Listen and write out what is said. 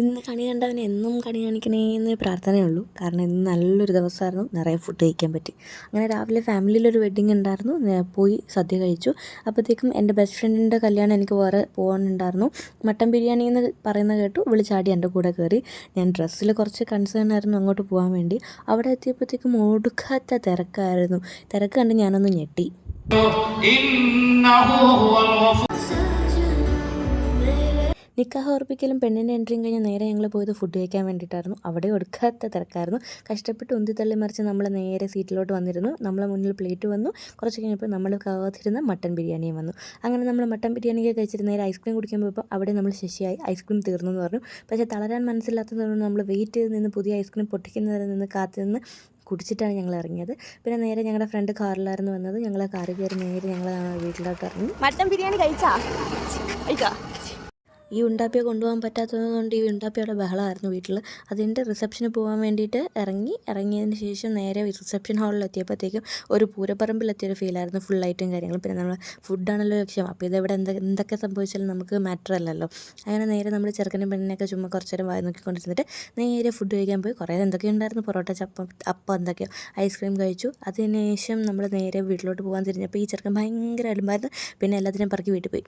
ഇന്ന് കണി കണ്ടവന് എന്നും കണി കാണിക്കണേന്ന് പ്രാർത്ഥനയുള്ളൂ. കാരണം ഇന്ന് നല്ലൊരു ദിവസമായിരുന്നു, നിറയെ ഫുഡ് കഴിക്കാൻ പറ്റി. അങ്ങനെ രാവിലെ ഫാമിലിയിലൊരു വെഡ്ഡിങ് ഉണ്ടായിരുന്നു, പോയി സദ്യ കഴിച്ചു. അപ്പോഴത്തേക്കും എൻ്റെ ബെസ്റ്റ് ഫ്രണ്ടിൻ്റെ കല്യാണം എനിക്ക് വേറെ പോകാനുണ്ടായിരുന്നു. മട്ടൻ ബിരിയാണി എന്ന് പറയുന്നത് കേട്ടു, വിളിച്ചാടി എൻ്റെ കൂടെ കയറി. ഞാൻ ഡ്രസ്സിൽ കുറച്ച് കൺസേൺ ആയിരുന്നു അങ്ങോട്ട് പോകാൻ വേണ്ടി. അവിടെ എത്തിയപ്പോഴത്തേക്കും ഒടുക്കാത്ത തിരക്കായിരുന്നു. തിരക്ക് കണ്ട് ഞാനൊന്ന് ഞെട്ടി. നിക്കാഹ് ഉറപ്പിക്കലും പെണ്ണിൻ്റെ എൻട്രിയും കഴിഞ്ഞ് നേരെ ഞങ്ങൾ പോയത് ഫുഡ് കഴിക്കാൻ വേണ്ടിയിട്ടായിരുന്നു. അവിടെ ഒടുക്കാത്ത തിരക്കായിരുന്നു. കഷ്ടപ്പെട്ട് ഉന്തി മറിച്ച് നമ്മൾ നേരെ സീറ്റിലോട്ട് വന്നിരുന്നു. നമ്മളെ മുന്നിൽ പ്ലേറ്റ് വന്നു. കുറച്ച് കഴിഞ്ഞപ്പോൾ നമ്മൾ കാത്തിരുന്ന മട്ടൻ ബിരിയാണിയും വന്നു. അങ്ങനെ നമ്മൾ മട്ടൻ ബിരിയാണിയൊക്കെ കഴിച്ചിട്ട് നേരെ ഐസ്ക്രീം കുടിക്കാൻ പോയപ്പോൾ അവിടെ നമ്മൾ ശശിയായി ഐസ്ക്രീം തീർന്നു എന്ന് പറഞ്ഞു. പക്ഷേ തളരാൻ മനസ്സിലാത്തതുകൊണ്ട് നമ്മൾ വെയിറ്റ് ചെയ്ത് നിന്ന് പുതിയ ഐസ്ക്രീം പൊട്ടിക്കുന്നവരെ നിന്ന് കാത്തു നിന്ന് കുടിച്ചിട്ടാണ് ഞങ്ങൾ ഇറങ്ങിയത്. പിന്നെ നേരെ ഞങ്ങളുടെ ഫ്രണ്ട് കാറിലായിരുന്നു വന്നത്. ഞങ്ങൾ കാറിൽ കയറി നേരെ ഞങ്ങൾ വീട്ടിലോട്ട് ഇറങ്ങി. മട്ടൻ ബിരിയാണി കഴിച്ചാ ഈ ഉണ്ടാപ്പിയെ കൊണ്ടുപോകാൻ പറ്റാത്തതുകൊണ്ട് ഈ ഉണ്ടാപ്പിയുടെ ബഹളമായിരുന്നു വീട്ടിൽ. അതിൻ്റെ റിസപ്ഷന് പോകാൻ വേണ്ടിയിട്ട് ഇറങ്ങിയതിന് ശേഷം നേരെ റിസപ്ഷൻ ഹാളിൽ എത്തിയപ്പോഴത്തേക്കും ഒരു പൂരപ്പറമ്പിലെത്തിയൊരു ഫീലായിരുന്നു. ഫുൾ ലൈറ്റും കാര്യങ്ങളും. പിന്നെ നമ്മൾ ഫുഡാണല്ലോ ലക്ഷ്യം. അപ്പോൾ ഇതെവിടെ എന്തൊക്കെ സംഭവിച്ചാലും നമുക്ക് മാറ്റർ അല്ലല്ലോ. അങ്ങനെ നേരെ നമ്മൾ ചെറുക്കനും പെണ്ണിനെയൊക്കെ ചുമ്മാ കുറച്ച് നേരം വായി നോക്കിക്കൊണ്ടിരുന്നിട്ട് നേരെ ഫുഡ് കഴിക്കാൻ പോയി. കുറേ എന്തൊക്കെയോ ഉണ്ടായിരുന്നു, പൊറോട്ട, അപ്പം എന്തൊക്കെയോ, ഐസ്ക്രീം കഴിച്ചു. അതിനുശേഷം നമ്മൾ നേരെ വീട്ടിലോട്ട് പോകാൻ തിരിഞ്ഞപ്പോൾ ഈ ചെറുക്കൻ ഭയങ്കര അലമ്പായിരുന്നു. പിന്നെ എല്ലാത്തിനെയും പറക്കി വീട്ടിൽ പോയി.